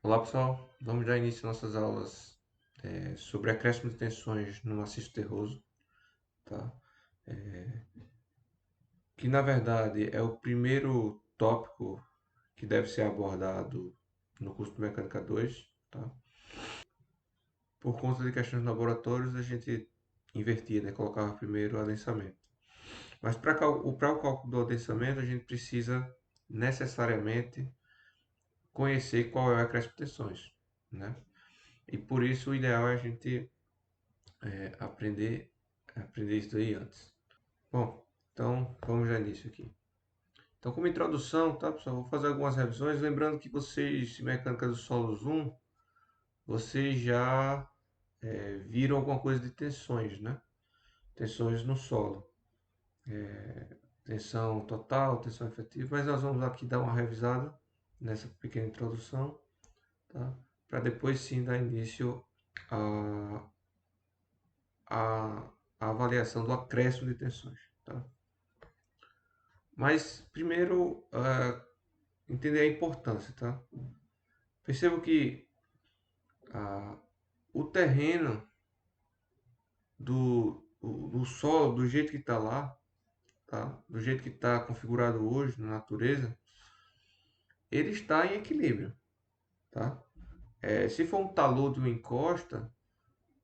Olá pessoal, vamos dar início às nossas aulas sobre acréscimo de tensões no maciço terroso, tá? Que na verdade é o primeiro tópico que deve ser abordado no curso de Mecânica 2, tá? Por conta de questões de laboratórios, a gente invertia, né? Colocava primeiro o adensamento. Mas para o cálculo do adensamento, a gente precisa necessariamente conhecer qual é o acréscimo de tensões, né? E por isso o ideal é a gente aprender isso daí antes. Bom, então vamos já nisso aqui. Então, como introdução, tá, pessoal? Vou fazer algumas revisões. Lembrando que vocês, de Mecânica dos Solos 1, vocês já viram alguma coisa de tensões, né? Tensões no solo. Tensão total, tensão efetiva. Mas nós vamos aqui dar uma revisada nessa pequena introdução, tá? Para depois sim dar início à, à, à avaliação do acréscimo de tensões, tá? Mas primeiro, entender a importância, tá? Percebo que ah, o terreno do solo, do jeito que está lá, tá? Do jeito que está configurado hoje na natureza, ele está em equilíbrio, tá? Se for um talude ou encosta,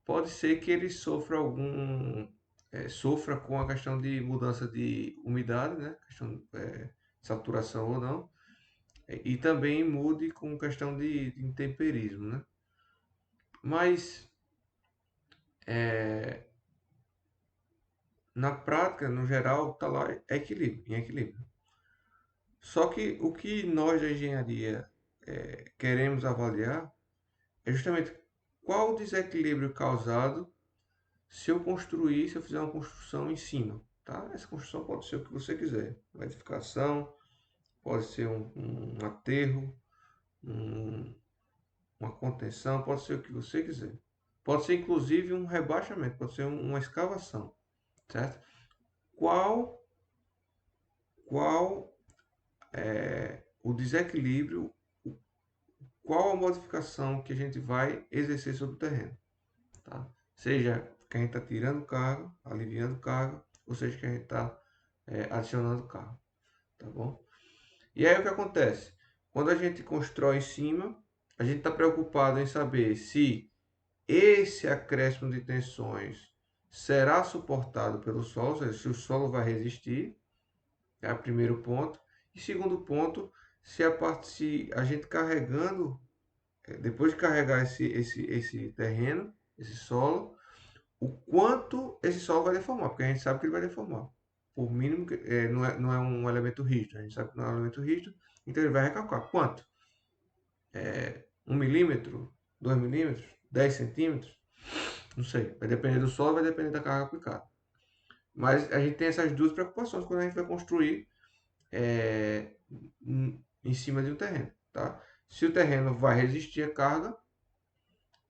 pode ser que ele sofra sofra com a questão de mudança de umidade, né? Questão de saturação ou não, e também mude com questão de intemperismo, né? Mas é, na prática, no geral, está lá equilíbrio, em equilíbrio. Só que o que nós da engenharia queremos avaliar é justamente qual o desequilíbrio causado se eu construir, se eu fizer uma construção em cima. Tá? Essa construção pode ser o que você quiser. Uma edificação, pode ser um aterro, um, uma contenção, pode ser o que você quiser. Pode ser inclusive um rebaixamento, pode ser uma escavação, certo? Qual, qual o desequilíbrio, qual a modificação que a gente vai exercer sobre o terreno, tá? Seja que a gente está tirando carga, aliviando carga, ou seja que a gente está adicionando carga, tá bom? E aí o que acontece? Quando a gente constrói em cima, a gente está preocupado em saber se esse acréscimo de tensões será suportado pelo solo, ou seja, se o solo vai resistir, é o primeiro ponto. E segundo ponto, se a gente carregando, depois de carregar esse terreno, esse solo, o quanto esse solo vai deformar, porque a gente sabe que ele vai deformar. Por mínimo, não é um elemento rígido, a gente sabe que não é um elemento rígido, então ele vai recalcar. Quanto? 1 milímetro? 2 milímetros? 10 centímetros? Não sei. Vai depender do solo, vai depender da carga aplicada. Mas a gente tem essas duas preocupações quando a gente vai construir é, em cima de um terreno, tá? Se o terreno vai resistir à carga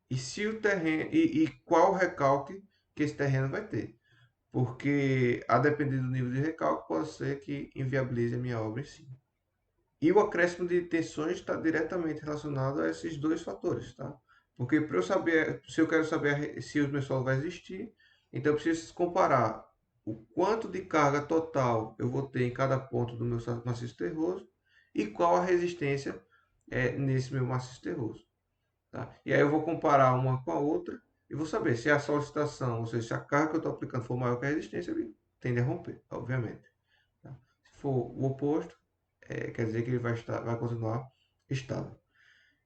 e se o terreno e qual recalque que esse terreno vai ter, porque a depender do nível de recalque pode ser que inviabilize a minha obra em si. E o acréscimo de tensões está diretamente relacionado a esses dois fatores, tá? Porque para eu saber, se eu quero saber se o meu solo vai existir, então eu preciso comparar o quanto de carga total eu vou ter em cada ponto do meu maciço terroso e qual a resistência nesse meu maciço terroso, tá? E aí eu vou comparar uma com a outra e vou saber se a solicitação, ou seja, se a carga que eu estou aplicando for maior que a resistência, ele tende a romper, obviamente, tá? Se for o oposto, quer dizer que ele vai continuar estável.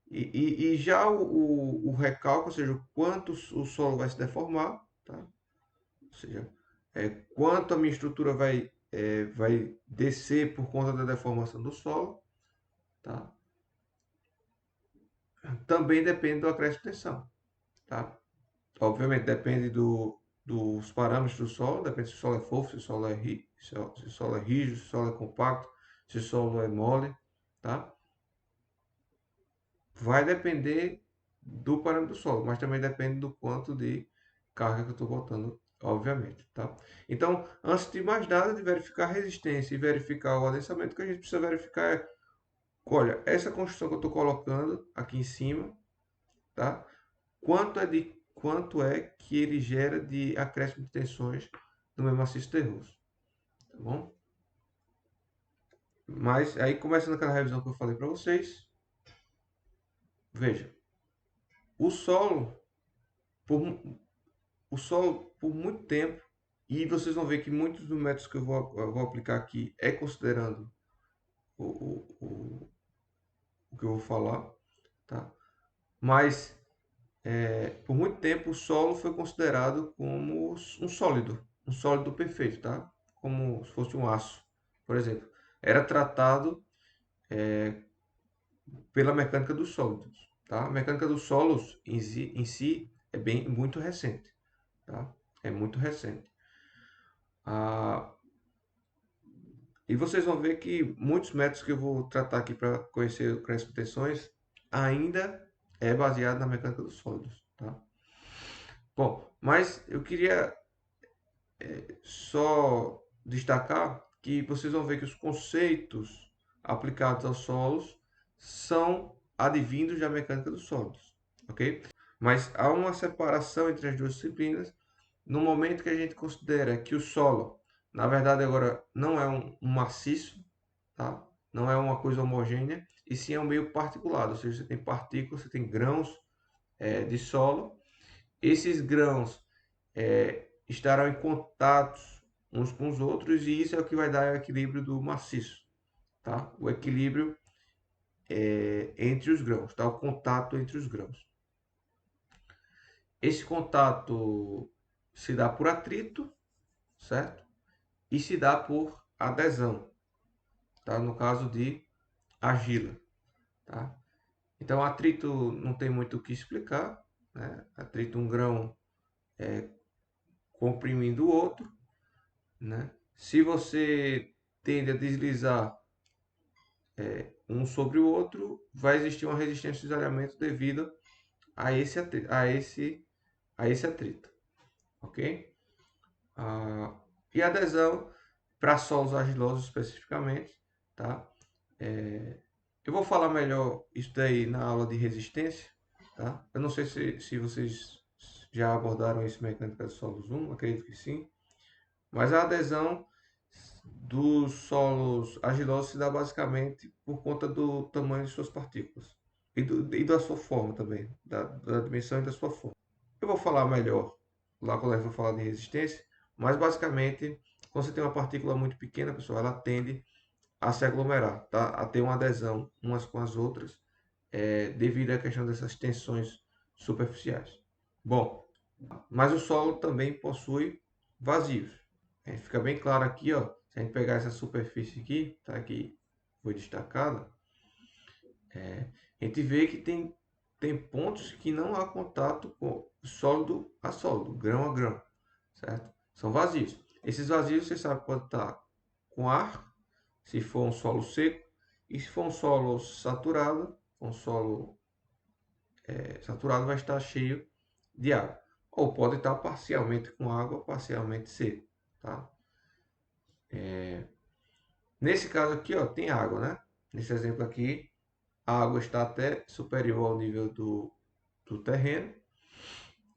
E já o recalque, ou seja, o quanto o solo vai se deformar, tá? Ou seja, quanto a minha estrutura vai descer por conta da deformação do solo, tá? Também depende do acréscimo de tensão, tá? Obviamente depende dos parâmetros do solo, depende se o solo é fofo, se o solo se o solo é rígido, se o solo é compacto, se o solo é mole, tá? Vai depender do parâmetro do solo, mas também depende do quanto de carga que eu estou botando, obviamente, tá? Então, antes de mais nada, de verificar a resistência e verificar o adensamento, o que a gente precisa verificar é olha, essa construção que eu estou colocando aqui em cima, tá? Quanto é que ele gera de acréscimo de tensões no meu maciço terroso, tá bom? Mas aí começando aquela revisão que eu falei para vocês, veja, o solo por, o solo por muito tempo, e vocês vão ver que muitos dos métodos que eu vou aplicar aqui é considerando o, o, o, o que eu vou falar, tá? Mas por muito tempo o solo foi considerado como um sólido perfeito, tá? Como se fosse um aço, por exemplo. Era tratado pela mecânica dos sólidos, tá? A mecânica dos solos em si é muito recente, tá? É muito recente. Ah, e vocês vão ver que muitos métodos que eu vou tratar aqui para conhecer o crescimento de tensões ainda é baseado na mecânica dos sólidos, tá? Bom, mas eu queria só destacar que vocês vão ver que os conceitos aplicados aos solos são advindos da mecânica dos sólidos, ok? Mas há uma separação entre as duas disciplinas no momento que a gente considera que o solo, na verdade agora não é um maciço, tá? Não é uma coisa homogênea, e sim é um meio particulado, ou seja, você tem partículas, você tem grãos de solo. Esses grãos estarão em contato uns com os outros e isso é o que vai dar o equilíbrio do maciço, tá? O equilíbrio entre os grãos, tá? O contato entre os grãos. Esse contato se dá por atrito, certo? E se dá por adesão, tá? No caso de argila, tá? Então, atrito não tem muito o que explicar, né? Atrito, um grão comprimindo o outro, né? Se você tende a deslizar um sobre o outro, vai existir uma resistência de isolamento devido a esse atrito, ok? E adesão para solos argilosos especificamente, tá? Eu vou falar melhor isso daí na aula de resistência, tá? Eu não sei se vocês já abordaram isso em mecânica de solos 1, acredito que sim. Mas a adesão dos solos argilosos se dá basicamente por conta do tamanho de suas partículas e da sua forma também, da dimensão e da sua forma. Eu vou falar melhor lá quando eu for falar de resistência, mas basicamente, quando você tem uma partícula muito pequena, pessoal, ela tende a se aglomerar, tá? A ter uma adesão umas com as outras, devido à questão dessas tensões superficiais. Bom, mas o solo também possui vazios. Fica bem claro aqui, ó, se a gente pegar essa superfície aqui, tá, que foi destacada, a gente vê que tem pontos que não há contato com sólido a sólido, grão a grão, certo? São vazios. Esses vazios, você sabe, pode estar com ar, se for um solo seco, e se for um solo saturado, saturado vai estar cheio de água. Ou pode estar parcialmente com água, parcialmente seco, tá? Nesse caso aqui, ó, tem água, né? Nesse exemplo aqui, a água está até superior ao nível do terreno,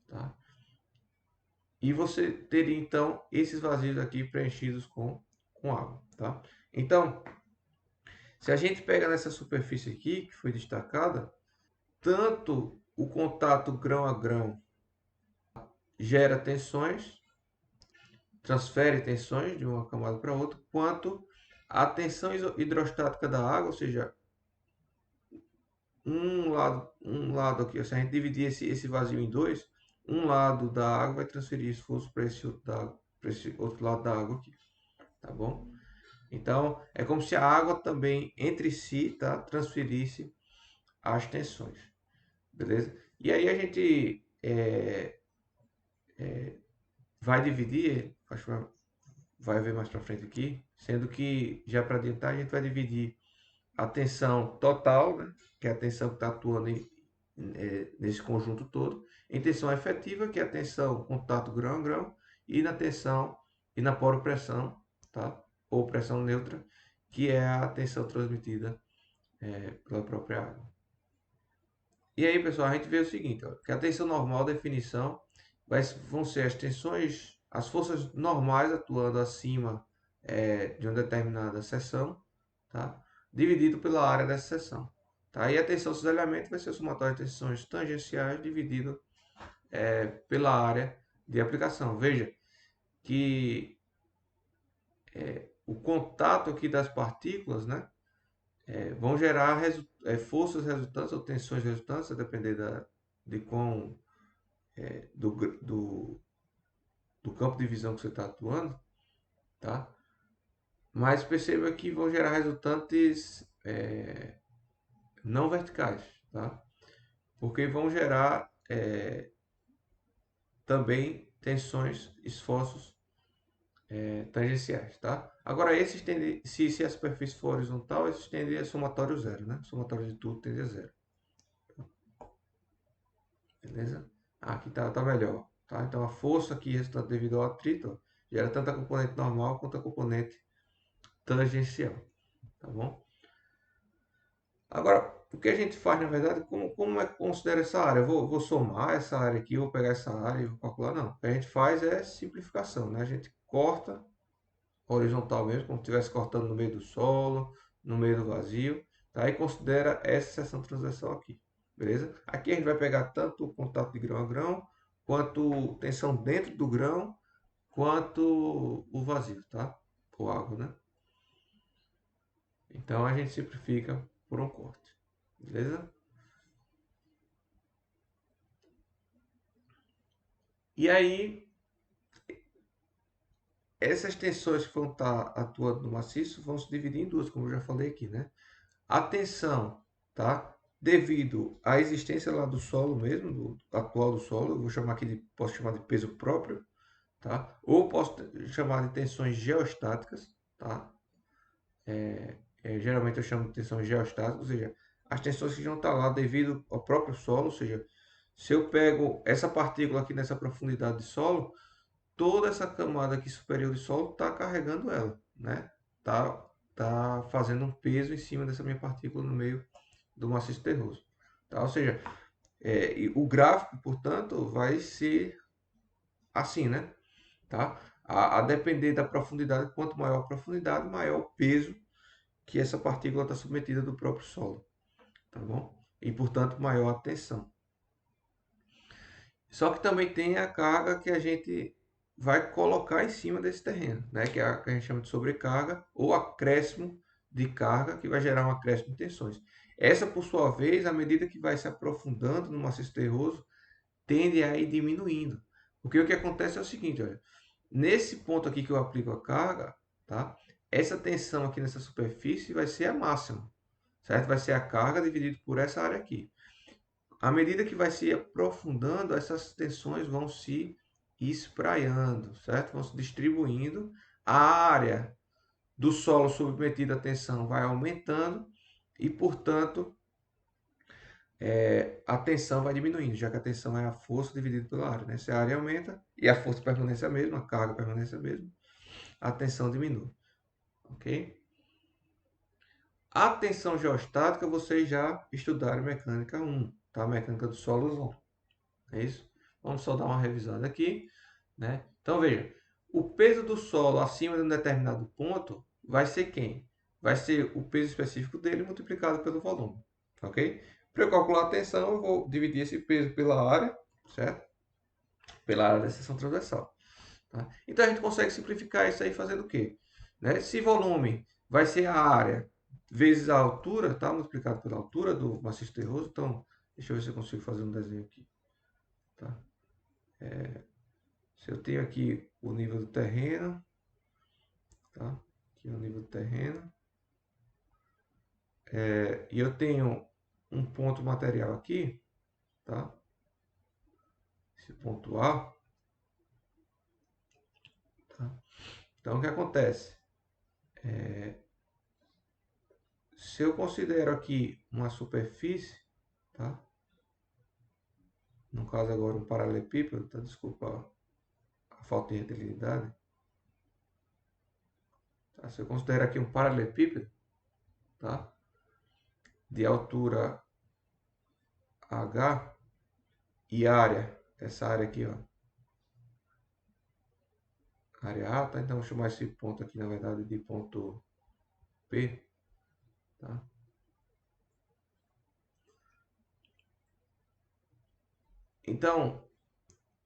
tá? E você teria então esses vazios aqui preenchidos com água, tá? Então, se a gente pega nessa superfície aqui, que foi destacada, tanto o contato grão a grão gera tensões, transfere tensões de uma camada para outra, quanto a tensão hidrostática da água, ou seja, um lado aqui, se a gente dividir esse vazio em dois, um lado da água vai transferir esforço para esse outro lado da água aqui, tá bom? Então, é como se a água também, entre si, tá, transferisse as tensões, beleza? E aí a gente vai dividir, acho que vai ver mais para frente aqui, sendo que, já para adiantar, a gente vai dividir a tensão total, né, que é a tensão que está atuando nesse conjunto todo, em tensão efetiva, que é a tensão contato grão a grão, e na tensão e na poropressão, tá? Ou pressão neutra, que é a tensão transmitida pela própria água. E aí, pessoal, a gente vê o seguinte, ó, que a tensão normal, definição, vão ser as tensões, as forças normais atuando acima de uma determinada seção, tá? Dividido pela área dessa seção. Tá? E a tensão de cisalhamento vai ser o somatório de tensões tangenciais dividido pela área de aplicação. Veja que o contato aqui das partículas, né, vão gerar forças resultantes ou tensões resultantes, a depender de quão, do, do, do campo de visão que você está atuando, tá? Mas perceba que vão gerar resultantes não verticais, tá? Porque vão gerar também tensões, esforços tangenciais, tá? Agora, esses tendem, se a superfície for horizontal, esses tendem a somatório zero, né? Somatório de tudo tende a zero. Beleza? Aqui tá melhor, tá? Então, a força aqui resultante devido ao atrito, ó, gera tanto a componente normal quanto a componente tangencial, tá bom? Agora, o que a gente faz, na verdade, como é que considera essa área? Eu vou somar essa área aqui, vou pegar essa área e vou calcular? Não. O que a gente faz é simplificação, né? A gente corta horizontal mesmo, como se estivesse cortando no meio do solo, no meio do vazio, tá? E considera essa seção transversal aqui, beleza? Aqui a gente vai pegar tanto o contato de grão a grão, quanto tensão dentro do grão, quanto o vazio, tá? O água, né? Então a gente simplifica por um corte, beleza? E aí, essas tensões que vão estar atuando no maciço vão se dividir em duas, como eu já falei aqui, né? A tensão, tá? Devido à existência lá do solo mesmo, do atual do solo, eu vou chamar aqui de, posso chamar de peso próprio, tá? Ou posso chamar de tensões geostáticas, tá? Geralmente eu chamo de tensões geostáticas, ou seja, as tensões que vão estar lá devido ao próprio solo, ou seja, se eu pego essa partícula aqui nessa profundidade de solo, toda essa camada aqui superior de solo está carregando ela, né? Tá fazendo um peso em cima dessa minha partícula no meio do maciço terroso, tá? Ou seja, o gráfico, portanto, vai ser assim, né? Tá? A depender da profundidade, quanto maior a profundidade, maior o peso que essa partícula está submetida do próprio solo, tá bom? E, portanto, maior a tensão. Só que também tem a carga que a gente vai colocar em cima desse terreno, né? Que é a que a gente chama de sobrecarga ou acréscimo de carga, que vai gerar um acréscimo de tensões. Essa, por sua vez, à medida que vai se aprofundando no maciço terroso, tende a ir diminuindo. Porque o que acontece é o seguinte, olha, nesse ponto aqui que eu aplico a carga, tá? Essa tensão aqui nessa superfície vai ser a máxima, certo? Vai ser a carga dividido por essa área aqui. À medida que vai se aprofundando, essas tensões vão se espraiando, certo? Vão se distribuindo. A área do solo submetido à tensão vai aumentando e, portanto, a tensão vai diminuindo, já que a tensão é a força dividida pela área, né? Se a área aumenta e a força permanece a mesma, a carga permanece a mesma, a tensão diminui, ok? A tensão geostática vocês já estudaram mecânica 1, tá? Mecânica dos solos 1. É isso? Vamos só dar uma revisada aqui, né? Então veja, o peso do solo acima de um determinado ponto vai ser quem? Vai ser o peso específico dele multiplicado pelo volume, ok? Para eu calcular a tensão, eu vou dividir esse peso pela área, certo? Pela área da seção transversal. Tá? Então a gente consegue simplificar isso aí fazendo o quê? Né? Se volume vai ser a área vezes a altura, tá? Multiplicado pela altura do maciço terroso. Então, deixa eu ver se eu consigo fazer um desenho aqui. Tá? Se eu tenho aqui o nível do terreno, tá? Aqui é o nível do terreno. E eu tenho um ponto material aqui, tá? Esse ponto A, tá? Então o que acontece? Se eu considero aqui uma superfície, tá? No caso agora um paralelepípedo, tá? Desculpa a falta de retilidade. Tá? Se eu considero aqui um paralelepípedo, tá? de altura H e área, essa área aqui, ó, área A, tá? Então vou chamar esse ponto aqui, na verdade, de ponto P, tá? Então,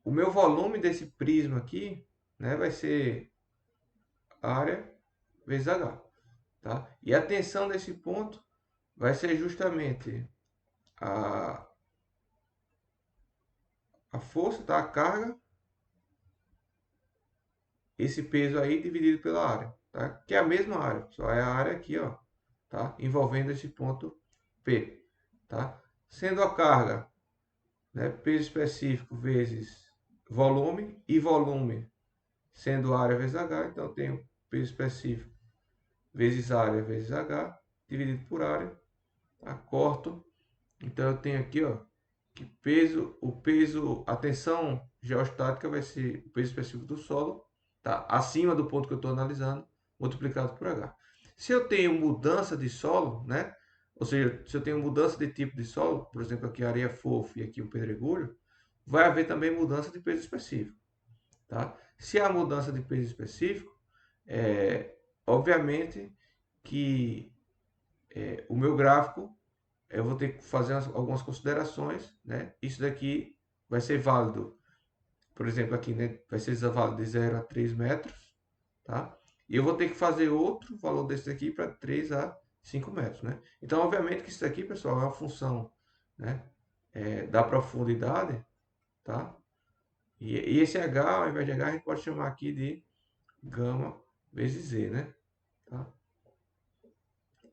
o meu volume desse prisma aqui, né, vai ser área vezes H, tá? E a tensão desse ponto vai ser justamente a força, tá? A carga, esse peso aí dividido pela área, tá? Que é a mesma área, só é a área aqui, ó, tá? Envolvendo esse ponto P, tá? Sendo a carga, né, peso específico vezes volume, e volume sendo área vezes H, então eu tenho peso específico vezes área vezes H, dividido por área, tá? Corto, então eu tenho aqui, ó, que a tensão geostática vai ser o peso específico do solo, tá? Acima do ponto que eu estou analisando, multiplicado por H. Se eu tenho mudança de solo, né? Ou seja, se eu tenho mudança de tipo de solo, por exemplo, aqui areia fofa e aqui um pedregulho, vai haver também mudança de peso específico, tá? Se há mudança de peso específico, obviamente que o meu gráfico eu vou ter que fazer algumas considerações, né? Isso daqui vai ser válido, por exemplo, aqui, né? Vai ser válido de 0 a 3 metros, tá? E eu vou ter que fazer outro valor desse aqui para 3 a 5 metros, né? Então, obviamente que isso aqui, pessoal, é uma função, né? Da profundidade, tá? E esse H, ao invés de H, a gente pode chamar aqui de gama vezes Z, né? Tá?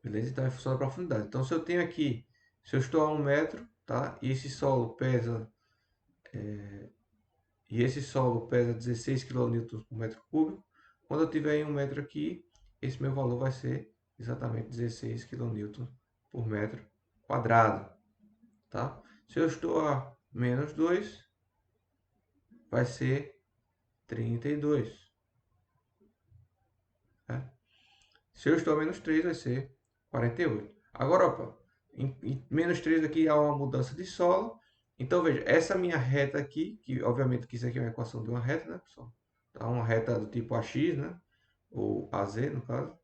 Beleza? Então é função da profundidade. Então, se eu tenho aqui, se eu estou a 1 metro, tá? E esse solo pesa 16 kN por metro cúbico, quando eu tiver em 1 metro aqui, esse meu valor vai ser exatamente 16 kN por metro quadrado, tá? Se eu estou a menos 2, vai ser 32, né? Se eu estou a menos 3, vai ser 48. Agora, opa, em menos 3 aqui há uma mudança de solo. Então, veja, essa minha reta aqui, que obviamente que isso aqui é uma equação de uma reta, né, pessoal? Tá uma reta do tipo AX, né? Ou AZ, no caso.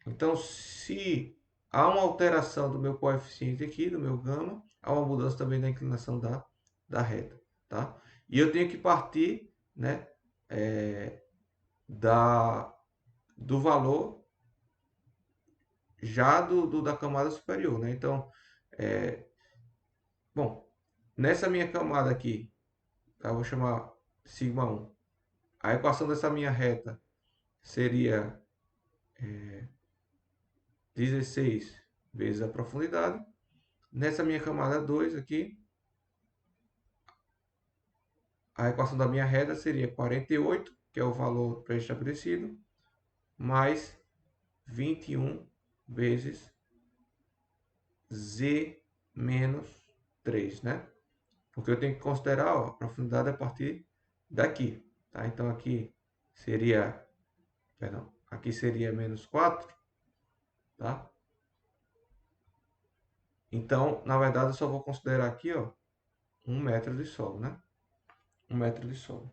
Então, se há uma alteração do meu coeficiente aqui, do meu gama, há uma mudança também da inclinação da reta, tá? E eu tenho que partir, né, do valor já da camada superior, né? Então, bom, nessa minha camada aqui, tá? Eu vou chamar sigma 1. A equação dessa minha reta seria 16 vezes a profundidade. Nessa minha camada 2 aqui, a equação da minha reta seria 48, que é o valor pré-estabelecido, mais 21 vezes Z menos 3, né? Porque eu tenho que considerar, ó, a profundidade a partir daqui, tá? Então aqui seria, perdão, aqui seria menos 4, tá? Então, na verdade, eu só vou considerar aqui, ó, 1 metro de solo, né? 1 metro de solo,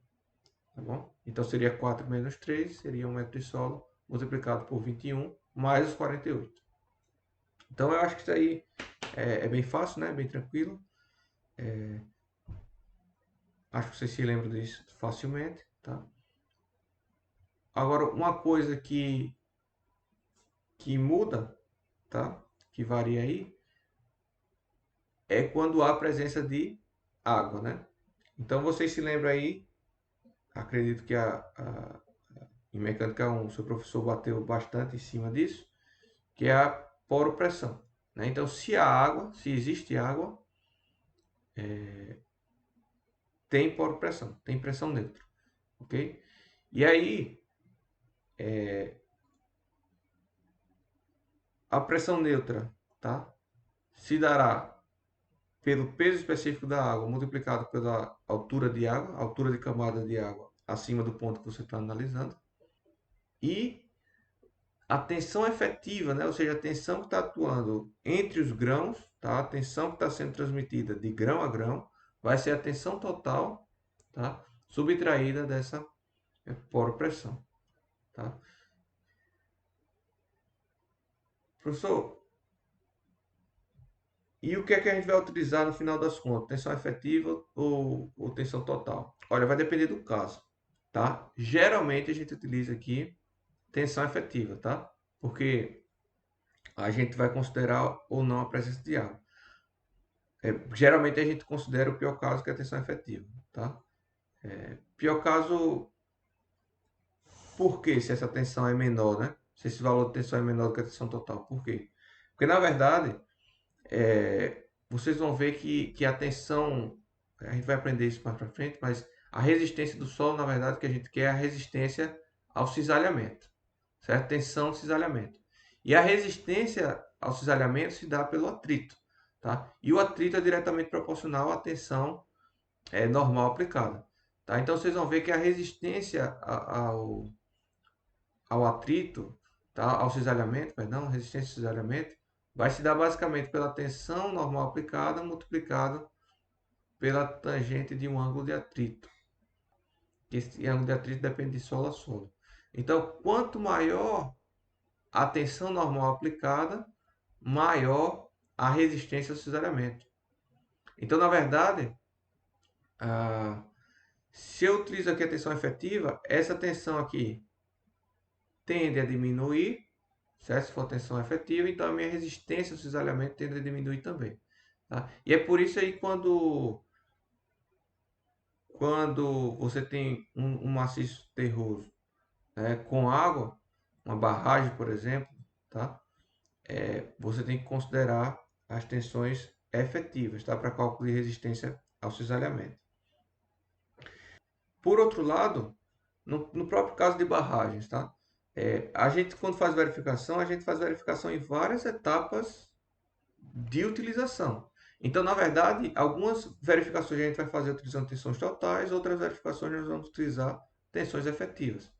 tá bom? Então seria 4 menos 3, seria 1 metro de solo, multiplicado por 21, mais os 48. Então eu acho que isso aí é bem fácil, né? Bem tranquilo. Acho que vocês se lembram disso facilmente, tá? Agora, uma coisa que muda, tá? Que varia aí, é quando há presença de água, né? Então vocês se lembram aí, acredito que em mecânica 1 o seu professor bateu bastante em cima disso, que é a poropressão, né? Então se existe água, tem poropressão, tem pressão neutra, ok? E aí, a pressão neutra, tá? Se dará pelo peso específico da água multiplicado pela altura de água, altura de camada de água acima do ponto que você está analisando. E a tensão efetiva, né? Ou seja, a tensão que está atuando entre os grãos, tá? A tensão que está sendo transmitida de grão a grão, vai ser a tensão total, tá? Subtraída dessa poropressão, tá? Professor, e o que é que a gente vai utilizar no final das contas? Tensão efetiva ou tensão total? Olha, vai depender do caso, tá? Geralmente a gente utiliza aqui tensão efetiva, tá? Porque a gente vai considerar ou não a presença de água. Geralmente a gente considera o pior caso que é a tensão efetiva, tá? Pior caso, por quê? Se essa tensão é menor, né? Se esse valor de tensão é menor do que a tensão total, por quê? Porque na verdade, vocês vão ver que a tensão, a gente vai aprender isso mais para frente, mas a resistência do solo, na verdade, que a gente quer é a resistência ao cisalhamento, certo? Tensão de cisalhamento. E a resistência ao cisalhamento se dá pelo atrito, tá? E o atrito é diretamente proporcional à tensão normal aplicada, tá? Então vocês vão ver que a resistência ao atrito, tá? Ao cisalhamento, perdão, resistência ao cisalhamento, vai se dar basicamente pela tensão normal aplicada multiplicada pela tangente de um ângulo de atrito. Esse ângulo de atrito depende de solo a solo. Então, quanto maior a tensão normal aplicada, maior a resistência ao cisalhamento. Então, na verdade, se eu utilizo aqui a tensão efetiva, essa tensão aqui tende a diminuir, certo? Se for tensão efetiva, então a minha resistência ao cisalhamento tende a diminuir também. Tá? E é por isso aí quando você tem um maciço terroso, né, com água, uma barragem, por exemplo, tá? Você tem que considerar as tensões efetivas, tá? Para cálculo de resistência ao cisalhamento. Por outro lado, no próprio caso de barragens, tá? A gente, quando faz verificação, a gente faz verificação em várias etapas de utilização. Então, na verdade, algumas verificações a gente vai fazer utilizando tensões totais, outras verificações nós vamos utilizar tensões efetivas,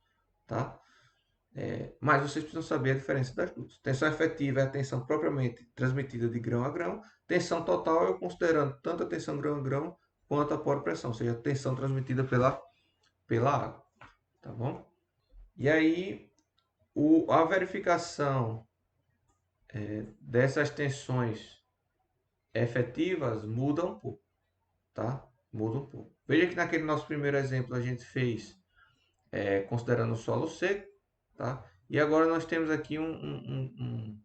tá? Mas vocês precisam saber a diferença das duas. Tensão efetiva é a tensão propriamente transmitida de grão a grão. Tensão total eu considerando tanto a tensão grão a grão quanto a poropressão, ou seja, a tensão transmitida pela água, tá bom? E aí, a verificação dessas tensões efetivas muda um pouco, tá? Muda um pouco. Veja que naquele nosso primeiro exemplo a gente fez considerando o solo seco, tá? E agora nós temos aqui um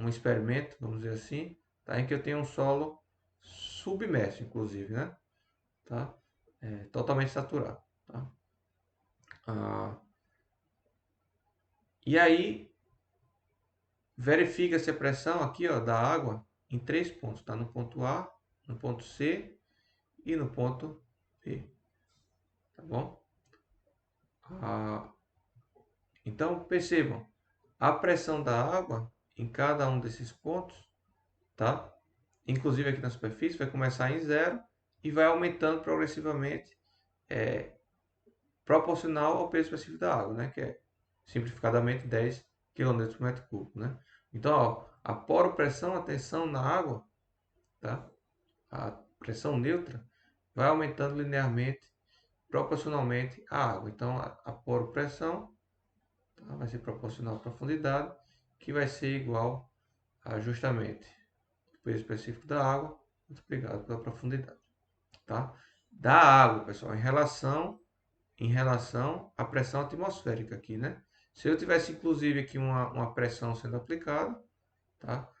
experimento, vamos dizer assim, tá? Em que eu tenho um solo submerso, inclusive, né? Tá? Totalmente saturado, tá? E aí, verifica-se a pressão aqui, ó, da água em 3 pontos, tá? No ponto A, no ponto C e no ponto B, tá bom? Então, percebam, a pressão da água em cada um desses pontos, tá? Inclusive aqui na superfície, vai começar em zero e vai aumentando progressivamente, proporcional ao peso específico da água, né? Que é, simplificadamente, 10 kN por metro cúbico, né? Então, ó, a poropressão, a tensão na água, tá? A pressão neutra vai aumentando linearmente, proporcionalmente à água. Então, a poropressão, tá? Vai ser proporcional à profundidade, que vai ser igual a justamente o peso específico da água multiplicado pela profundidade, tá? Da água, pessoal, em relação à pressão atmosférica aqui, né? Se eu tivesse, inclusive, aqui uma pressão sendo aplicada, tá?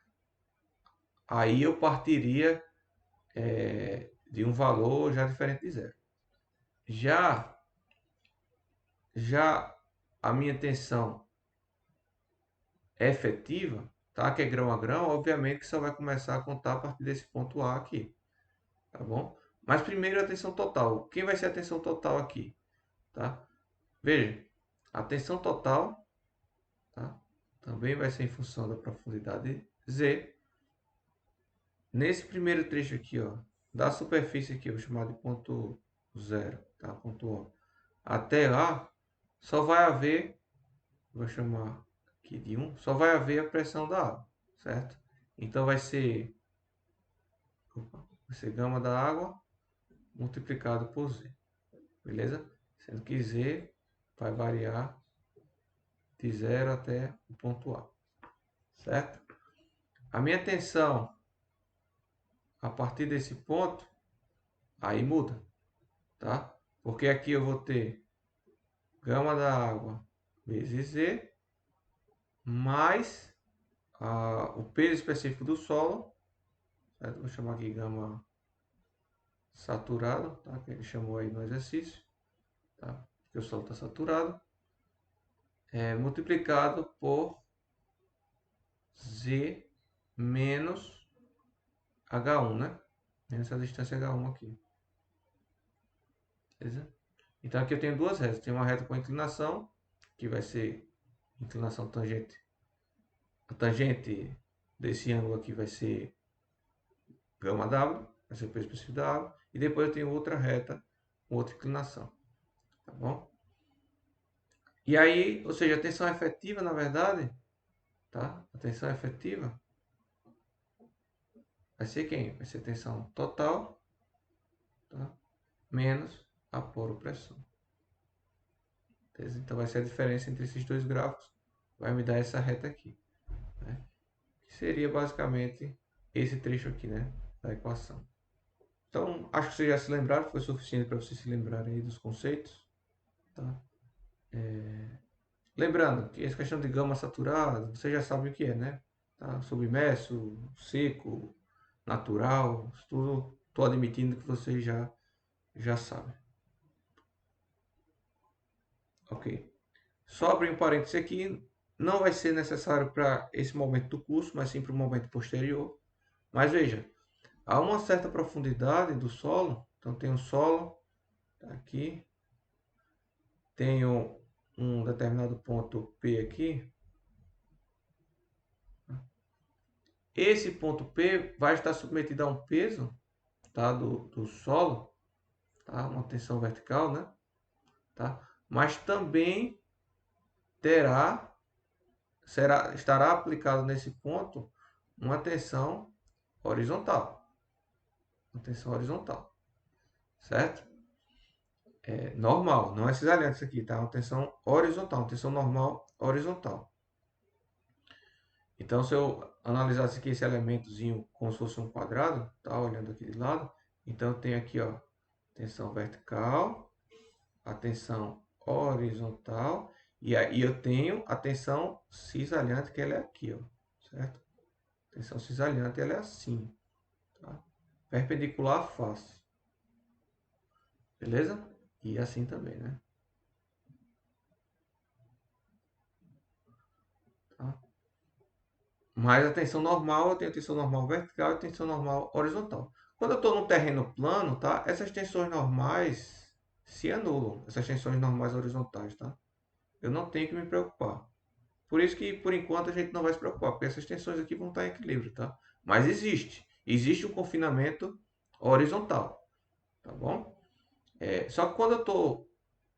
Aí eu partiria de um valor já diferente de zero. Já a minha tensão efetiva, tá? Que é grão a grão, obviamente que só vai começar a contar a partir desse ponto A aqui, tá bom? Mas primeiro a tensão total. Quem vai ser a tensão total aqui, tá? Veja, a tensão total, tá? Também vai ser em função da profundidade Z. Nesse primeiro trecho aqui, ó, da superfície aqui, eu vou chamar de ponto 0, tá? Ponto O. Até lá, só vai haver, vou chamar aqui de 1, só vai haver a pressão da água, certo? Então vai ser gama da água multiplicado por Z, beleza? Sendo que Z vai variar de 0 até o ponto A, certo? A minha tensão a partir desse ponto, aí muda, tá? Porque aqui eu vou ter gama da água vezes Z, mais o peso específico do solo, certo? Vou chamar aqui gama saturado, tá? Que ele chamou aí no exercício, tá? Porque o solo está saturado, multiplicado por Z menos H1, né? Menos a distância H1 aqui. Beleza? Então aqui eu tenho duas retas. Tem uma reta com inclinação, que vai ser inclinação tangente. A tangente desse ângulo aqui vai ser gama W, vai ser o peso específico da água. E depois eu tenho outra reta com outra inclinação. Tá bom? E aí, ou seja, a tensão efetiva, na verdade, tá? A tensão efetiva vai ser quem? Vai ser tensão total, tá? Menos a poropressão. Beleza? Então vai ser a diferença entre esses dois gráficos, vai me dar essa reta aqui, né? Que seria basicamente esse trecho aqui, né, da equação. Então, acho que vocês já se lembraram, foi suficiente para vocês se lembrarem aí dos conceitos, tá? Lembrando que essa questão de gama saturada, você já sabe o que é, né? Tá? Submerso, seco, natural, tudo estou admitindo que vocês já sabem. Ok. Só abrir um parênteses aqui, não vai ser necessário para esse momento do curso, mas sim para o momento posterior. Mas veja, há uma certa profundidade do solo, então tem um solo aqui, tenho um determinado ponto P aqui. Esse ponto P vai estar submetido a um peso, tá, do solo, tá, uma tensão vertical, né, tá, mas também estará aplicado nesse ponto uma tensão horizontal, certo? Normal, não é cisalhante isso aqui, tá? Uma tensão horizontal, uma tensão normal horizontal. Então, se eu analisasse aqui esse elementozinho como se fosse um quadrado, tá? Olhando aqui de lado, então eu tenho aqui, ó, tensão vertical, a tensão horizontal, e aí eu tenho a tensão cisalhante, que ela é aqui, ó, certo? Tensão cisalhante, ela é assim, tá? Perpendicular à face. Beleza? E assim também, né? Tá? Mas a tensão normal, eu tenho tensão normal vertical e tensão normal horizontal. Quando eu estou no terreno plano, tá? Essas tensões normais se anulam, essas tensões normais horizontais, tá? Eu não tenho que me preocupar. Por isso que, por enquanto, a gente não vai se preocupar, porque essas tensões aqui vão estar em equilíbrio, tá? Mas existe um confinamento horizontal, tá bom? Só que quando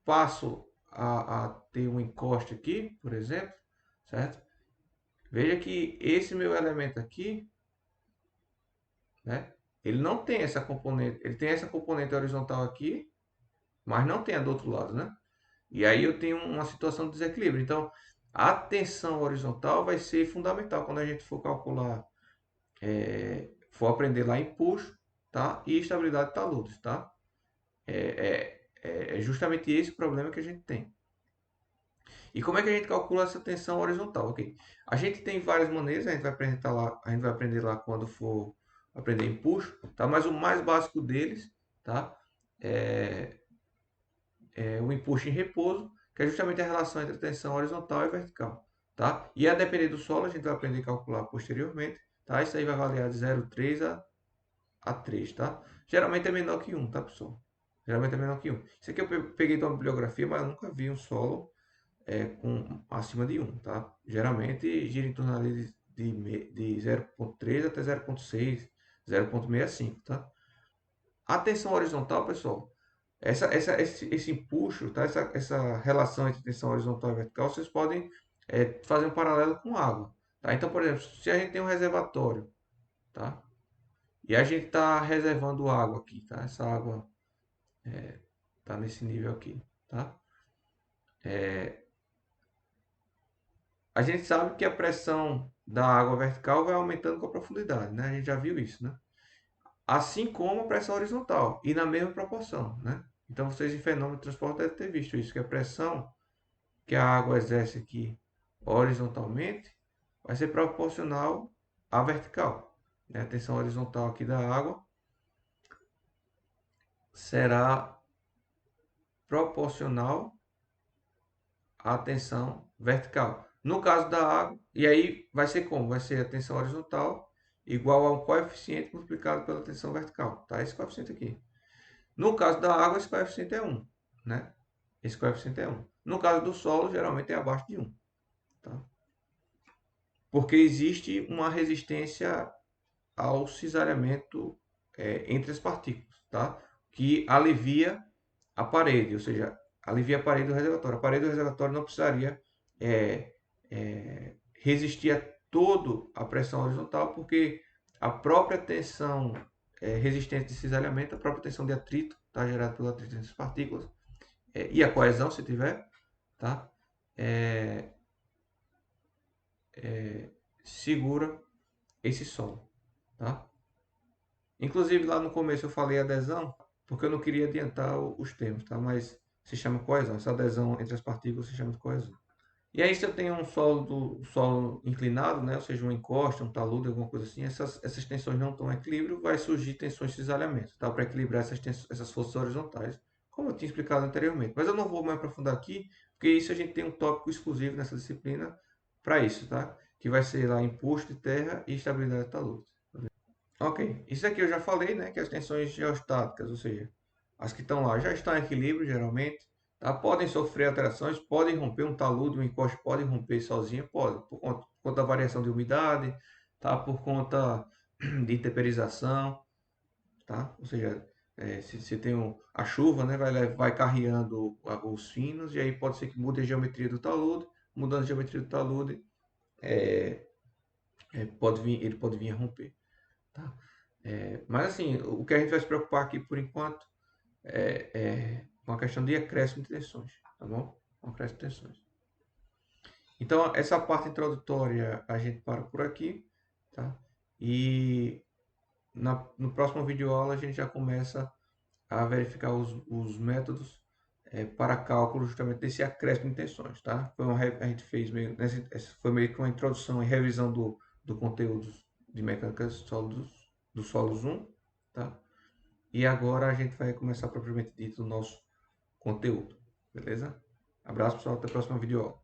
passo a ter um encoste aqui, por exemplo, certo? Veja que esse meu elemento aqui, né? Ele não tem essa componente, ele tem essa componente horizontal aqui, mas não tem a do outro lado, né? E aí eu tenho uma situação de desequilíbrio. Então, a tensão horizontal vai ser fundamental quando a gente for calcular, for aprender lá empuxo, tá? E estabilidade de taludes, tá? É justamente esse o problema que a gente tem. E como é que a gente calcula essa tensão horizontal? Ok. A gente tem várias maneiras, a gente vai aprender lá quando for aprender empuxo, tá? Mas o mais básico deles, tá? É, é o empuxo em repouso, que é justamente a relação entre a tensão horizontal e vertical, tá? E a depender do solo, a gente vai aprender a calcular posteriormente, tá? Isso aí vai variar de 0,3 a 3, tá? Geralmente é menor que 1, tá, pessoal? Geralmente é menor que 1. Isso aqui eu peguei de uma bibliografia, mas eu nunca vi um solo com acima de 1, tá? Geralmente gira em torno ali de 0,3 até 0,6, 0,65, tá? A tensão horizontal, pessoal, esse empuxo, tá? Essa relação entre tensão horizontal e vertical, vocês podem fazer um paralelo com água, tá? Então, por exemplo, se a gente tem um reservatório, tá? E a gente está reservando água aqui, tá? Essa água está nesse nível aqui, tá? A gente sabe que a pressão da água vertical vai aumentando com a profundidade, né? A gente já viu isso, né? Assim como a pressão horizontal, e na mesma proporção, né? Então vocês em fenômeno de transporte devem ter visto isso, que a pressão que a água exerce aqui horizontalmente vai ser proporcional à vertical, né? A tensão horizontal aqui da água será proporcional à tensão vertical. No caso da água, e aí vai ser como? Vai ser a tensão horizontal igual a um coeficiente multiplicado pela tensão vertical, tá? Esse coeficiente aqui. No caso da água, esse coeficiente é 1, né? Esse coeficiente é 1. No caso do solo, geralmente é abaixo de 1, tá? Porque existe uma resistência ao cisalhamento entre as partículas, tá? Que alivia a parede, ou seja, alivia a parede do reservatório. A parede do reservatório não precisaria é, resistir a toda a pressão horizontal, porque a própria tensão resistente de cisalhamento, a própria tensão de atrito, tá, gerada pelo atrito entre as partículas, e a coesão, se tiver, tá, é, segura esse solo, tá? Inclusive lá no começo eu falei adesão, porque eu não queria adiantar os termos, tá? Mas se chama coesão. Essa adesão entre as partículas se chama de coesão. E aí se eu tenho um solo inclinado, né? Ou seja, uma encosta, um talude, alguma coisa assim, essas tensões não estão em equilíbrio, vai surgir tensões de cisalhamento, tá? Para equilibrar essas forças horizontais, como eu tinha explicado anteriormente. Mas eu não vou me aprofundar aqui, porque isso a gente tem um tópico exclusivo nessa disciplina para isso, tá? Que vai ser lá impulso de terra e estabilidade de talude. Ok, isso aqui eu já falei, né, que as tensões geostáticas, ou seja, as que estão lá já estão em equilíbrio geralmente, tá? Podem sofrer alterações, podem romper um talude, um encoste pode romper sozinho, pode, por conta da variação de umidade, tá? Por conta de temperização, tá? Ou seja, se tem a chuva, né, vai carreando os finos e aí pode ser que mude a geometria do talude, mudando a geometria do talude, ele pode vir a romper, tá? Mas assim, o que a gente vai se preocupar aqui por enquanto é com a questão de acréscimo de tensões, tá bom? Com acréscimo de tensões. Então, essa parte introdutória a gente para por aqui, tá? E no próximo vídeo aula a gente já começa a verificar os métodos para cálculo justamente desse acréscimo de tensões, tá? A gente fez foi meio que uma introdução e revisão do conteúdo de mecânica sólidos, do solos 1, tá? E agora a gente vai começar propriamente dito o nosso conteúdo, beleza? Abraço pessoal, até a próxima videoaula.